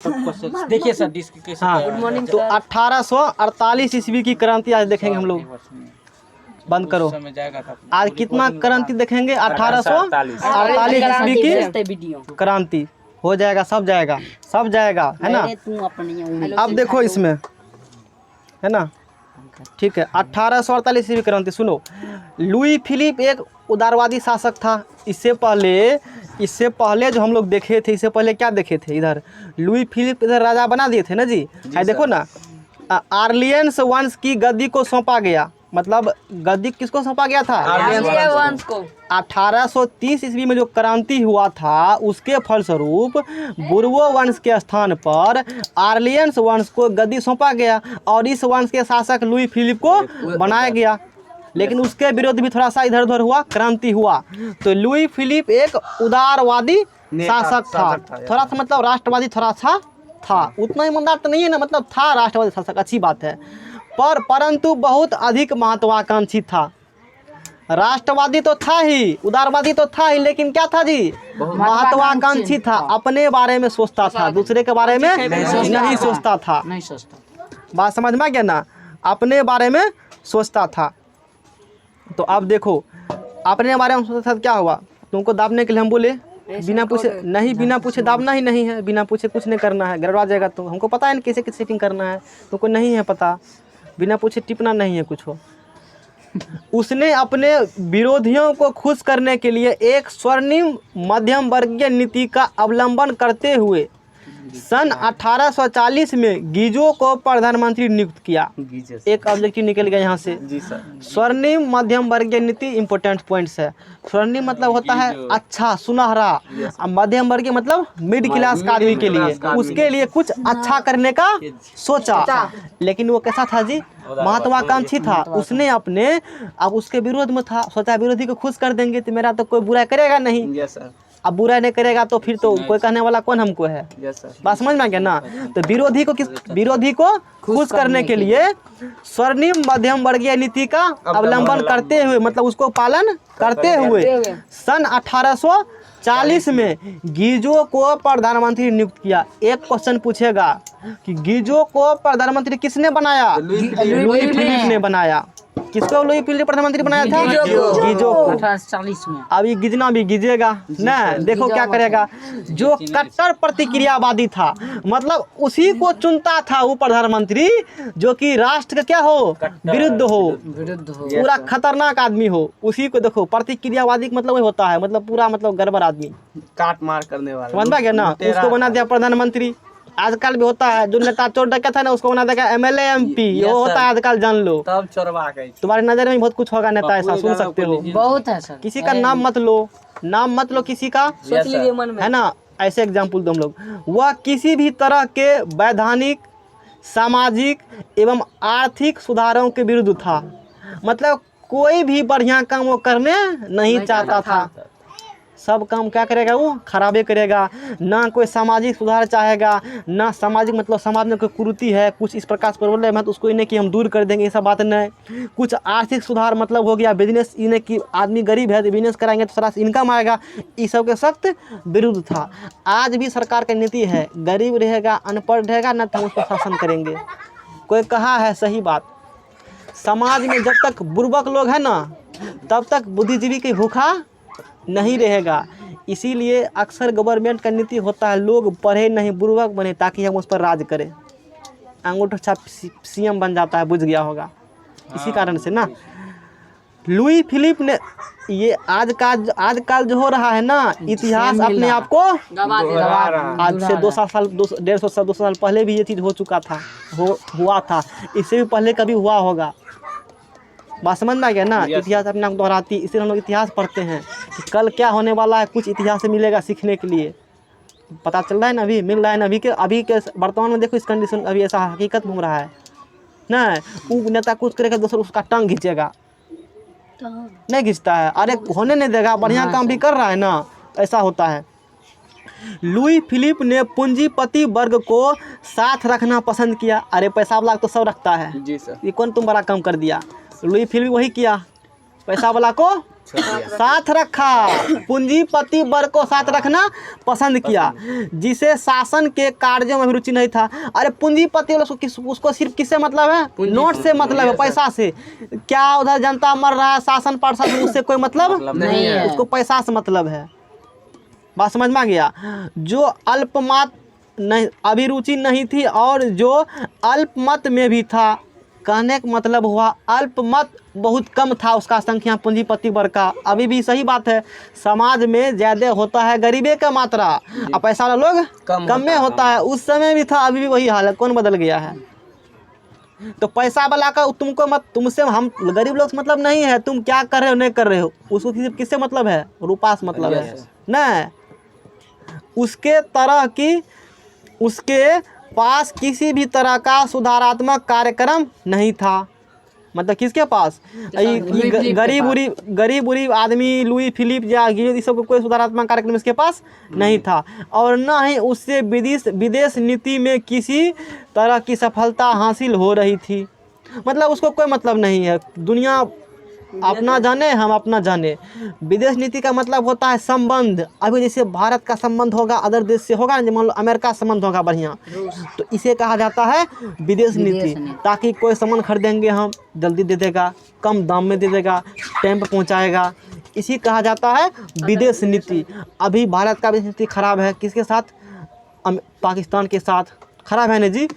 देखिए sir disc कैसे। हाँ, तो 1848 ईस्वी की क्रांति आज देखेंगे हम लोग। बंद करो। आज कितना क्रांति देखेंगे? 1848 ईस्वी की क्रांति हो जाएगा, सब जाएगा, सब जाएगा, है ना। अब देखो इसमें, है ना, ठीक है। 1848 ईस्वी क्रांति सुनो। लुई फिलिप एक उदारवादी शासक था। इससे पहले जो हम लोग देखे थे, इससे पहले क्या देखे थे? इधर लुई फिलिप इधर राजा बना दिए थे ना जी, है देखो ना। आर्लियंस वंश की गद्दी को सौंपा गया, मतलब गद्दी किसको सौंपा गया था? वंश को। 1830 ईस्वी में जो क्रांति हुआ था, उसके फलस्वरूप बुर्बो वंश के स्थान पर आर्लियंस वंश को गद्दी सौंपा गया और इस वंश के शासक लुई फिलिप को बनाया गया। लेकिन उसके विरोध भी थोड़ा सा इधर उधर हुआ, क्रांति हुआ। तो लुई फिलिप एक उदारवादी शासक था, थोड़ा सा मतलब राष्ट्रवादी थोड़ा सा था, उतना ईमानदार तो नहीं है ना, मतलब था राष्ट्रवादी शासक, अच्छी बात है। परंतु बहुत अधिक महत्वाकांक्षी था। राष्ट्रवादी तो था ही, उदारवादी तो था ही, लेकिन क्या था जी? महत्वाकांक्षी था। अपने बारे में सोचता था, दूसरे के बारे में नहीं सोचता था। बात समझ में आ गया ना? अपने बारे में सोचता था। तो अब देखो, अपने बारे में सोचता था, क्या हुआ? तुमको दाबने के लिए हम बोले, बिना पूछे नहीं, बिना पूछे दाबना ही नहीं है, बिना पूछे कुछ नहीं करना है, गड़बड़ा जाएगा। तो हमको पता है ना कैसे कैसे सेटिंग करना है, तुमको नहीं है पता, बिना पूछे टिपना नहीं है कुछ हो। उसने अपने विरोधियों को खुश करने के लिए एक स्वर्णिम मध्यम वर्गीय नीति का अवलंबन करते हुए सन 1840 में गीजो को प्रधानमंत्री नियुक्त किया। एक ऑब्जेक्टिव निकल गया यहाँ से। स्वर्णिम मध्यम वर्गीय नीति इंपॉर्टेंट पॉइंट्स है। स्वर्णिम मतलब होता है अच्छा, सुनहरा। मध्यम वर्गीय मतलब मिड क्लास का आदमी के लिए, उसके लिए कुछ अच्छा करने का सोचा। लेकिन वो कैसा था जी? महत्वाकांक्षी था। उसने अपने, अब उसके विरोध में था, सोचा विरोधी को खुश कर देंगे तो मेरा तो कोई बुरा करेगा नहीं। अब बुरा नहीं करेगा तो फिर तो कोई कहने वाला कौन हमको है। बात समझ में आ गया ना? तो विरोधी को खुश करने के लिए स्वर्णिम मध्यम वर्गीय नीति का अवलंबन करते हुए, मतलब उसको पालन करते हुए सन 1840 में गीजो को प्रधानमंत्री नियुक्त किया। एक क्वेश्चन पूछेगा कि गीजो को प्रधानमंत्री किसने बनाया? लुई फिलिप ने बनाया। किसको लुई फिलिप प्रधानमंत्री बनाया था? गीजो को। 1840 में। अभी गिजना भी गिजेगा ना, देखो क्या करेगा। जो कट्टर प्रतिक्रियावादी था, मतलब उसी को चुनता था वो प्रधानमंत्री जो कि राष्ट्र का क्या हो, विरुद्ध हो, पूरा खतरनाक आदमी हो। उसी को देखो, प्रतिक्रियावादी मतलब वही होता है, मतलब पूरा मतलब गड़बड़ आदमी, काट मार करने वाला, समझ में गया ना? उसको बना दिया प्रधानमंत्री। आजकल भी होता है, जो नेता चोर डका था ना, उसको बना देगा एमएलए एमपी, ये होता है आजकल, जान लो। तब चोरवा गई। तुम्हारी नजर में बहुत कुछ होगा नेता, ऐसा सुन सकते हो। बहुत है सर। किसी का नाम मत लो, नाम मत लो किसी का, सोच लीजिए मन में, है ना। ऐसे एग्जाम्पल दो हम लोग। वह किसी भी तरह के वैधानिक, सामाजिक एवं आर्थिक सुधारों के विरुद्ध था। मतलब कोई भी बढ़िया काम वो करने नहीं चाहता था। सब काम क्या करेगा वो? खराबे करेगा। ना कोई सामाजिक सुधार चाहेगा, ना सामाजिक मतलब समाज में कोई कुरीति है, कुछ इस प्रकार से प्रॉब्लम है तो उसको इन्हें कि हम दूर कर देंगे, ये सब बात नहीं। कुछ आर्थिक सुधार मतलब हो गया बिजनेस, इन्हें कि आदमी गरीब है तो बिजनेस कराएंगे तो थोड़ा सा इनकम आएगा, इस सब के सख्त विरुद्ध था। आज भी सरकार की नीति है, गरीब रहेगा, अनपढ़ रहेगा ना तो हम उसको शासन करेंगे। कोई कहा है सही बात, समाज में जब तक बुर्बक लोग हैं ना, तब तक बुद्धिजीवी की भूखा नहीं रहेगा। इसीलिए अक्सर गवर्नमेंट का नीति होता है लोग पढ़े नहीं, बुर्बक बने, ताकि हम उस पर राज करें। अंगूठा छाप सीएम बन जाता है, बुझ गया होगा। इसी कारण से ना लुई फिलिप ने ये आजकल जो हो रहा है ना, इतिहास अपने आप को आज से 200 साल 150 साल पहले भी ये चीज़ हो चुका था, हुआ था। इससे भी पहले कभी हुआ होगा। बात समझ में आ गया ना? इतिहास अपने आप को दोहराती, इसलिए हम लोग इतिहास पढ़ते हैं कि कल क्या होने वाला है, कुछ इतिहास से मिलेगा सीखने के लिए। पता चल रहा है ना, अभी मिल रहा है ना। अभी के वर्तमान में देखो इस कंडीशन, अभी ऐसा हकीकत घूम रहा है ना। वो नेता कुछ करेगा, दूसरा उसका टंग खींचेगा, नहीं खींचता है, अरे होने नहीं देगा, बढ़िया काम भी कर रहा है ना, ऐसा होता है। लुई फिलिप ने पूंजीपति वर्ग को साथ रखना पसंद किया। अरे पैसा वाला तो सब रखता है जी सर, ये कौन तुम बड़ा काम कर दिया? लुई फिलिप वही किया, पैसा वाला को साथ रखा, पूंजीपति वर्ग को साथ रखना पसंद किया, जिसे शासन के कार्यों में भी रुचि नहीं था। अरे पूंजीपति उसको सिर्फ किससे मतलब है? नोट से मतलब है, पैसा से। क्या उधर जनता मर रहा है, शासन प्रशासन, उससे कोई मतलब नहीं है। उसको पैसा से मतलब है। बात समझ में आ गया? जो अल्पमत नहीं अभिरुचि नहीं थी और जो अल्पमत में भी था, कहने का मतलब हुआ अल्पमत बहुत कम था उसका संख्या पूंजीपति वर्ग का। अभी भी सही बात है, समाज में ज़्यादा होता है गरीबे का मात्रा और पैसा वाला लोग कम में होता है। उस समय भी था, अभी भी वही हाल है, कौन बदल गया है? तो पैसा वाला का तुमको मत, तुमसे हम गरीब लोग से मतलब नहीं है, तुम क्या कर रहे हो नहीं कर रहे हो, उसको किससे मतलब है? रुपया से मतलब है न। उसके तरह की उसके पास किसी भी तरह का सुधारात्मक कार्यक्रम नहीं था। मतलब किसके पास? गरीब उरीब आदमी लुई फिलिप या ये सब कोई सुधारात्मक कार्यक्रम इसके पास नहीं था, और न ही उससे विदेश नीति में किसी तरह की सफलता हासिल हो रही थी। मतलब उसको कोई मतलब नहीं है, दुनिया अपना जाने हम अपना जाने। विदेश नीति का मतलब होता है संबंध। अभी जैसे भारत का संबंध होगा अदर देश से होगा, मान लो अमेरिका का संबंध होगा बढ़िया, तो इसे कहा जाता है विदेश नीति। ताकि कोई सामान खरीदेंगे हम, जल्दी दे देगा, कम दाम में दे देगा, टाइम पर पहुंचाएगा, इसी कहा जाता है विदेश नीति। अभी भारत का विदेश नीति खराब है, किसके साथ? पाकिस्तान के साथ खराब है ना जी।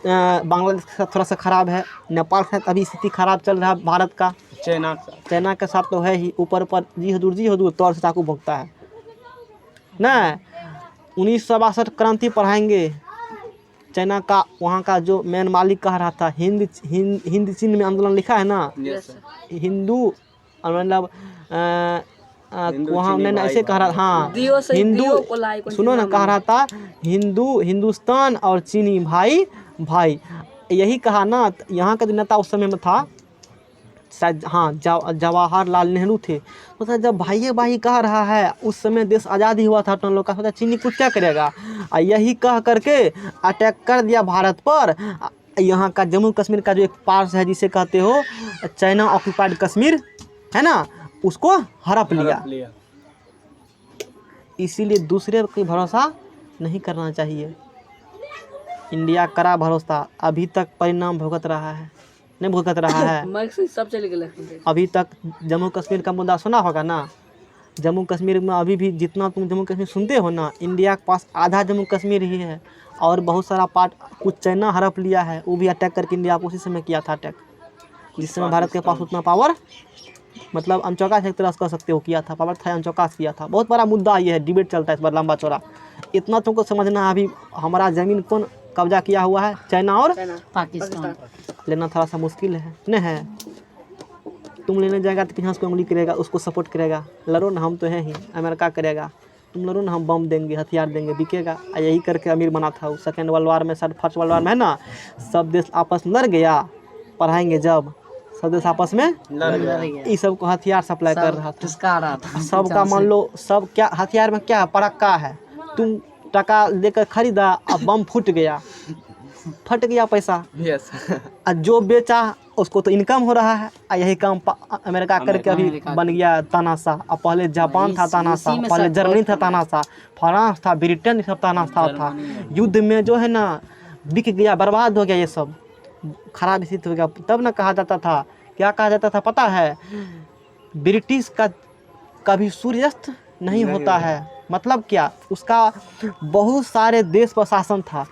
बांग्लादेश के साथ थोड़ा सा खराब है, नेपाल के साथ अभी स्थिति खराब चल रहा है भारत का। चाइना के साथ तो है ही, ऊपर जी हजूर तौर से चाकू भोंकता है ना। 1962 क्रांति पढ़ाएंगे, चाइना का वहाँ का जो मेन मालिक कह रहा था, हिंद चीन में आंदोलन लिखा है ना, हिंदू मतलब वहाँ मैंने ऐसे कह रहा, हाँ हिंदू, सुनो ना, कह रहा था हिंदुस्तान और चीनी भाई भाई, यही कहा ना। यहाँ का जो नेता उस समय में था शायद, हाँ जवाहरलाल नेहरू थे। तो जब भाई भाई कह रहा है, उस समय देश आज़ाद ही हुआ था, तो लोग का सोचा चीनी कुछ क्या करेगा, यही कह करके अटैक कर दिया भारत पर। यहाँ का जम्मू कश्मीर का जो एक पार्ट है जिसे कहते हो चाइना ऑक्यूपाइड कश्मीर है ना, उसको हड़प लिया। इसीलिए दूसरे पर भरोसा नहीं करना चाहिए। इंडिया करा भरोसा, अभी तक परिणाम भुगत रहा है, नहीं भुगत रहा है। सब चले गए। अभी तक जम्मू कश्मीर का मुद्दा सुना होगा ना। जम्मू कश्मीर में अभी भी जितना तुम जम्मू कश्मीर सुनते हो ना, इंडिया के पास आधा जम्मू कश्मीर ही है, और बहुत सारा पार्ट कुछ चाइना हड़प लिया है, वो भी अटैक करके इंडिया को उसी समय किया था अटैक, जिस समय भारत के पास उतना पावर, मतलब अनचौका से एक तरह से कह सकते हो किया था, पावर था, अनचौका से किया था। बहुत बड़ा मुद्दा ये है, डिबेट चलता है इस बार लंबा चौड़ा। इतना तुमको समझना है, अभी हमारा ज़मीन कौन कब्जा किया हुआ है? चाइना और पाकिस्तान। लेना थोड़ा सा मुश्किल है नहीं है। तुम लेने जाएगा तो यहाँ उसको उंगली करेगा, उसको सपोर्ट करेगा, लड़ो ना हम तो हैं ही, अमेरिका करेगा, तुम लड़ो ना हम बम देंगे, हथियार देंगे, बिकेगा। यही करके अमीर बना था। सेकेंड वर्ल्ड वार में, फर्स्ट वर्ल्ड वार में है ना, सब देश आपस में लड़ गया, पढ़ाएंगे जब, सब देश आपस में लड़ गया, इस सब को हथियार सप्लाई कर रहा था। सबका मान लो सब क्या हथियार में क्या पड़ाका है, तुम टका लेकर खरीदा, अब बम फूट गया, फट गया पैसा, और जो बेचा उसको तो इनकम हो रहा है। यही काम अमेरिका करके अभी बन गया तानाशाह। अब पहले जापान था तानाशाह, पहले जर्मनी था तानाशाह, फ्रांस था, ब्रिटेन सब तानाशाह था। युद्ध में जो है ना बिक गया, बर्बाद हो गया, ये सब खराब स्थिति हो गया। तब ना कहा जाता था, क्या कहा जाता था पता है? ब्रिटिश का कभी सूर्यास्त नहीं होता है। मतलब क्या? उसका बहुत सारे देश पर शासन था।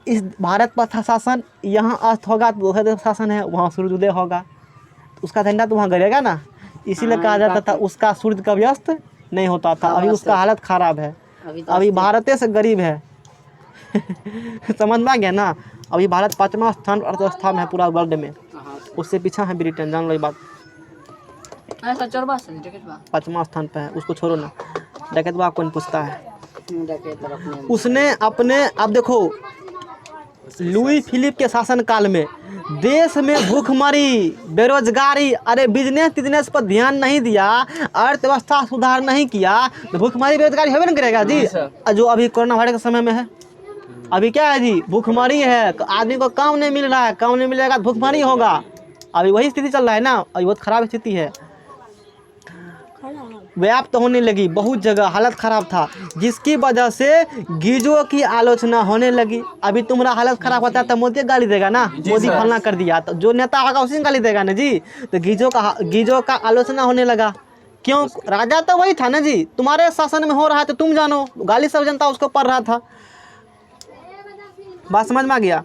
इस भारत पर था शासन, यहाँ अस्त होगा तो दूसरे देश शासन है, वहाँ सूर्योदय होगा, तो उसका झंडा तो वहाँ गिरेगा ना। इसीलिए कहा जाता था उसका सूर्य कभी अस्त नहीं होता था। अभी उसका हालत ख़राब है, अभी भारत से गरीब है। समझ में आ गया ना। अभी भारत 5वां स्थान अर्थव्यवस्था में है पूरा वर्ल्ड में, उससे पीछा है ब्रिटेन, जान लो ये बात। 5वां स्थान पे है, उसको छोड़ो ना, डकैतवा कौन पूछता है। उसने अपने, अब देखो लुई फिलिप के शासन काल में देश में भूखमरी, बेरोजगारी, अरे बिजनेस पर ध्यान नहीं दिया, अर्थव्यवस्था सुधार नहीं किया, तो भूखमरी बेरोजगारी होबे न करेगा जी। जो अभी कोरोना वायरस के समय में है, अभी क्या है जी, भूखमरी है, आदमी को काम नहीं मिल रहा है, काम नहीं मिलेगा तो भूखमरी होगा। अभी वही स्थिति चल रहा है ना, अभी बहुत खराब स्थिति है। व्याप्त होने लगी, बहुत जगह हालत ख़राब था, जिसकी वजह से गीजों की आलोचना होने लगी। अभी तुम्हारा हालत ख़राब होता है तो मोदी गाली देगा ना, मोदी फलना कर दिया, तो जो नेता होगा उसी गाली देगा ना जी। तो गीजों का आलोचना होने लगा। क्यों? राजा तो वही था ना जी, तुम्हारे शासन में हो रहा है तो तुम जानो, गाली सब जनता उसको पढ़ रहा था। बात समझ में आ गया।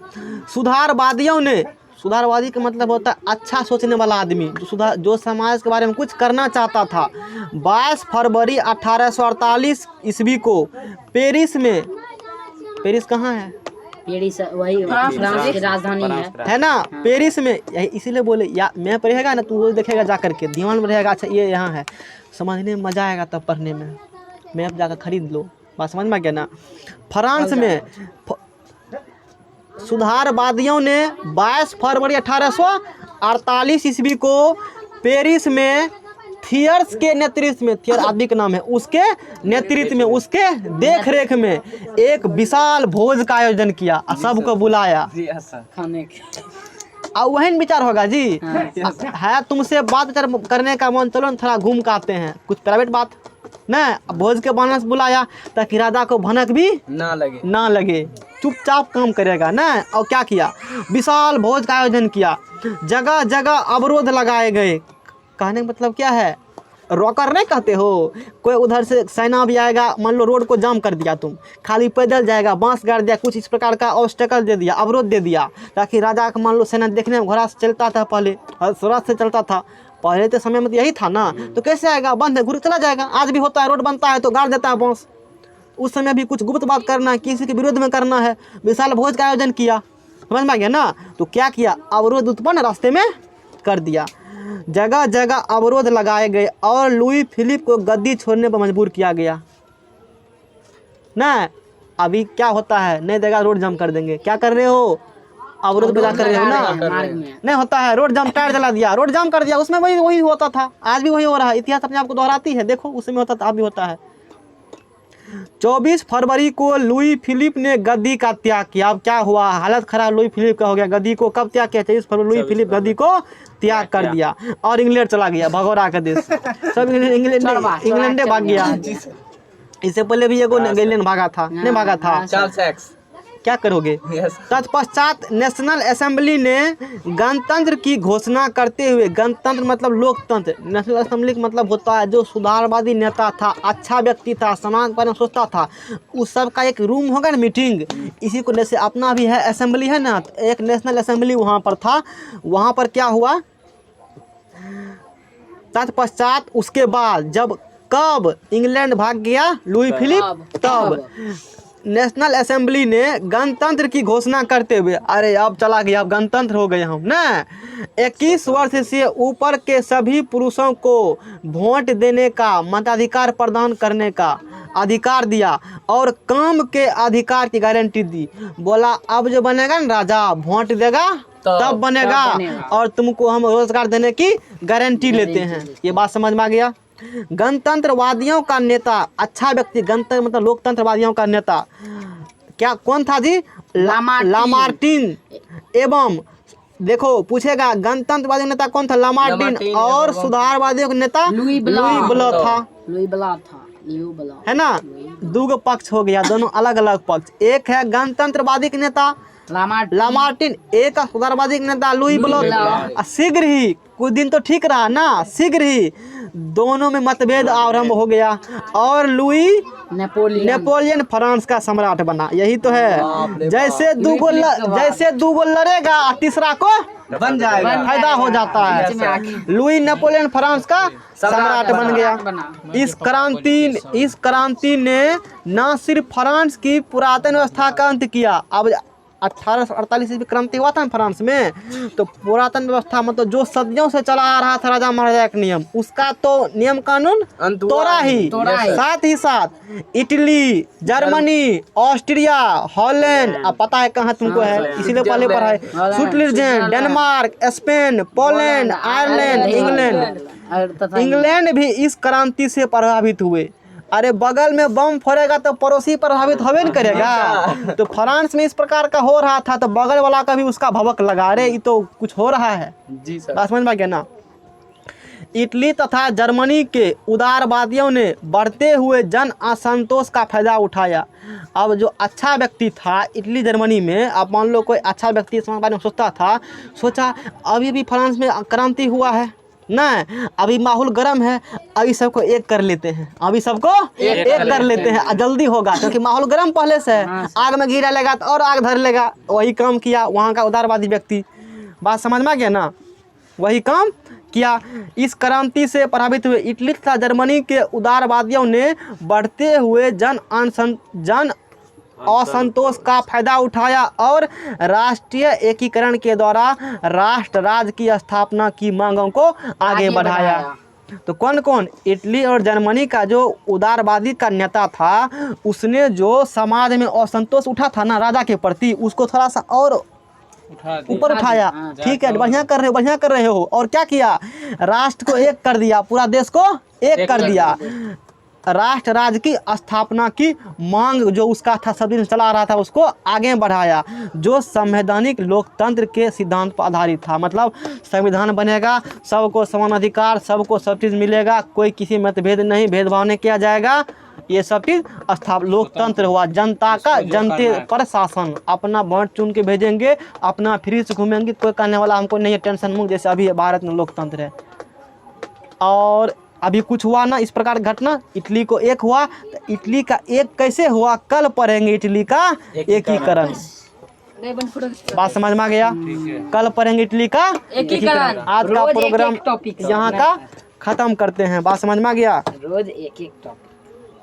सुधारवादियों ने, सुधारवादी का मतलब होता है अच्छा सोचने वाला आदमी, जो समाज के बारे में कुछ करना चाहता था। 22 फरवरी 1848 ईस्वी को पेरिस में, पेरिस कहाँ है? पेरिस वही फ्रांस की राजधानी है ना, पेरिस में। यही इसीलिए बोले या मैप रहेगा ना, तू वो देखेगा जा करके, दिमाग में रहेगा अच्छा ये यहाँ है, समझने में मजा आएगा तब पढ़ने में। मैप जाकर खरीद लो। बात समझ में आ गया ना। फ्रांस में सुधारवादियों ने 22 फरवरी 1848 ईस्वी को पेरिस में थियर्स के नेतृत्व में, थियर आदमी का नाम है, उसके नेतृत्व में, उसके देख रेख में एक विशाल भोज का आयोजन किया, सबको बुलाया खाने के। अब वही विचार होगा जी। है तुमसे बात करने का मन, चलो थोड़ा घूम के आते हैं, कुछ प्राइवेट बात न, भोज के बहाने से बुलाया ताकि राजा को भनक भी ना लगे, चुपचाप काम करेगा ना। और क्या किया? विशाल भोज का आयोजन किया, जगह जगह अवरोध लगाए गए। कहने का मतलब क्या है? रॉकर नहीं कहते हो, कोई उधर से सेना भी आएगा, मान लो रोड को जाम कर दिया, तुम खाली पैदल जाएगा, बांस गाड़ दिया, कुछ इस प्रकार का ऑब्स्टेकल दे दिया, अवरोध दे दिया, ताकि राजा का मान लो सेना देखने में घोड़ा से चलता था, पहले स्वराज से चलता था, पहले तो समय में तो यही था ना, तो कैसे आएगा? बंद है, घुर चला जाएगा। आज भी होता है, रोड बनता है तो गाड़ देता है बांस। उस समय भी कुछ गुप्त बात करना है, किसी के विरोध में करना है, विशाल भोज का आयोजन किया, समझ में आ गया ना। तो क्या किया? अवरोध उत्पन्न रास्ते में कर दिया, जगह जगह अवरोध लगाए गए और लुई फिलिप को गद्दी छोड़ने पर मजबूर किया गया ना। अभी क्या होता है, नहीं देगा रोड जाम कर देंगे, क्या कर रहे हो? अवरोध पैदा कर रहे हो ना। नहीं होता है, रोड जाम, टायर जला दिया, रोड जाम कर दिया, उसमें वही होता था, आज भी वही हो रहा है। इतिहास अपने आप को दोहराती है, देखो उस समय होता था, अब भी होता है। 24 फरवरी को लुई फिलिप ने गद्दी का त्याग किया। अब क्या हुआ? हालत खराब लुई फिलिप का हो गया। गद्दी को कब त्याग किया? 24 फरवरी लुई फिलिप गद्दी को त्याग कर दिया और इंग्लैंड चला गया, भगोड़ा का देश। सब इंग्लैंड भाग गया। इससे पहले भी एगो इंग्लैंड भागा था, नहीं भागा था? क्या करोगे? तत्पश्चात नेशनल असेंबली ने गणतंत्र की घोषणा करते हुए, गणतंत्र मतलब लोकतंत्र, नेशनल असेंबली का मतलब होता है जो सुधारवादी नेता था, अच्छा व्यक्ति था, समाज पर सोचता था, उस सब का एक रूम होगा ना, मीटिंग, इसी को जैसे अपना भी है असेंबली है ना, तो एक नेशनल असेंबली वहाँ पर था। वहाँ पर क्या हुआ? तत्पश्चात उसके बाद जब कब इंग्लैंड भाग गया लुई फिलिप, तब नेशनल असेंबली ने गणतंत्र की घोषणा करते हुए, अरे अब चला गया, अब गणतंत्र हो गए हम ना, 21 वर्ष से ऊपर के सभी पुरुषों को वोट देने का, मताधिकार प्रदान करने का अधिकार दिया और काम के अधिकार की गारंटी दी। बोला अब जो बनेगा ना राजा, वोट देगा तब बनेगा और तुमको हम रोजगार देने की गारंटी लेते हैं। ये बात समझ में आ गया। गणतंत्रवादियों का नेता, अच्छा व्यक्ति, गणतंत्र मतलब लोकतंत्रवादियों का नेता क्या कौन था जी? लामार्टिन। एवं देखो पूछेगा गणतंत्रवादी नेता कौन था? लामार्टिन। और सुधारवादियों का नेता लुई ब्ला था, है ना। दो पक्ष हो गया, दोनों अलग अलग पक्ष। एक है गणतंत्रवादी के नेता लामार्टिन, एक सुधारवादी के नेता लुई ब्ला। शीघ्र ही, कुछ दिन तो ठीक रहा ना, शीघ्र ही दोनों में मतभेद आरंभ हो गया और लुई नेपोलियन फ्रांस का सम्राट बना। यही तो है, जैसे दो गो लड़ेगा तीसरा को बन जाएगा, फायदा हो जाता है। लुई नेपोलियन फ्रांस का सम्राट बन गया। इस क्रांति ने न सिर्फ फ्रांस की पुरातन व्यवस्था का अंत किया। अब 1848 ईस्वी क्रांति हुआ था ना फ्रांस में, तो पुरातन व्यवस्था मतलब जो सदियों से चला आ रहा था राजा महाराजा का नियम, उसका तो नियम कानून तोड़ा ही। साथ ही साथ इटली, जर्मनी, ऑस्ट्रिया, हॉलैंड, अब पता है कहाँ तुमको है, इसीलिए पहले पढ़ा है, Switzerland, Denmark, Spain, Poland, Ireland, England भी इस क्रांति से प्रभावित हुए। अरे बगल में बम फोड़ेगा तो पड़ोसी प्रभावित होवे न करेगा। तो फ्रांस में इस प्रकार का हो रहा था तो बगल वाला का भी उसका भवक लगा, अरे ये तो कुछ हो रहा है जी सर। समझ में आ गया ना। इटली तथा जर्मनी के उदारवादियों ने बढ़ते हुए जन असंतोष का फायदा उठाया। अब जो अच्छा व्यक्ति था इटली जर्मनी में, अब मान लो कोई अच्छा व्यक्ति इस बारे में सोचता था, सोचा अभी भी फ्रांस में क्रांति हुआ है ना, अभी माहौल गर्म है, अभी सबको एक कर लेते हैं, अभी सबको एक कर लेते हैं, जल्दी होगा क्योंकि माहौल गर्म पहले से है, आग में घी डालेगा तो और आग धर लेगा। वही काम किया वहाँ का उदारवादी व्यक्ति। बात समझ में आ गया ना, वही काम किया। इस क्रांति से प्रभावित हुए इटली तथा जर्मनी के उदारवादियों ने बढ़ते हुए जन असंतोष का फायदा उठाया और राष्ट्रीय एकीकरण के द्वारा राष्ट्र राज्य की स्थापना की मांगों को आगे बढ़ाया। तो कौन कौन? इटली और जर्मनी का जो उदारवादी का नेता था, उसने जो समाज में असंतोष उठा था ना राजा के प्रति, उसको थोड़ा सा और ऊपर उठाया। ठीक है, बढ़िया कर रहे हो। और क्या किया? राष्ट्र को एक कर दिया, पूरा देश को एक कर दिया। राष्ट्र राज्य की स्थापना की मांग जो उसका था, सब दिन चला रहा था, उसको आगे बढ़ाया, जो संवैधानिक लोकतंत्र के सिद्धांत पर आधारित था। मतलब संविधान बनेगा, सबको समान अधिकार, सबको सब चीज़ मिलेगा, कोई किसी मतभेद नहीं, भेदभाव नहीं किया जाएगा, ये सब चीज़ लोकतंत्र हुआ। जनता का जनते पर शासन, अपना वोट चुन के भेजेंगे, अपना फ्री से घूमेंगे, कोई कहने वाला हमको नहीं है, टेंशन मुक्त, जैसे अभी भारत में लोकतंत्र है। और अभी कुछ हुआ ना इस प्रकार घटना, इटली को एक हुआ। तो इटली का एक कैसे हुआ, कल पढ़ेंगे इटली का एकीकरण। बात समझ में आ गया? कल पढ़ेंगे इटली का एकीकरण। आज का प्रोग्राम यहाँ का खत्म करते हैं। बात समझ में आ गया? रोज एक टॉपिक।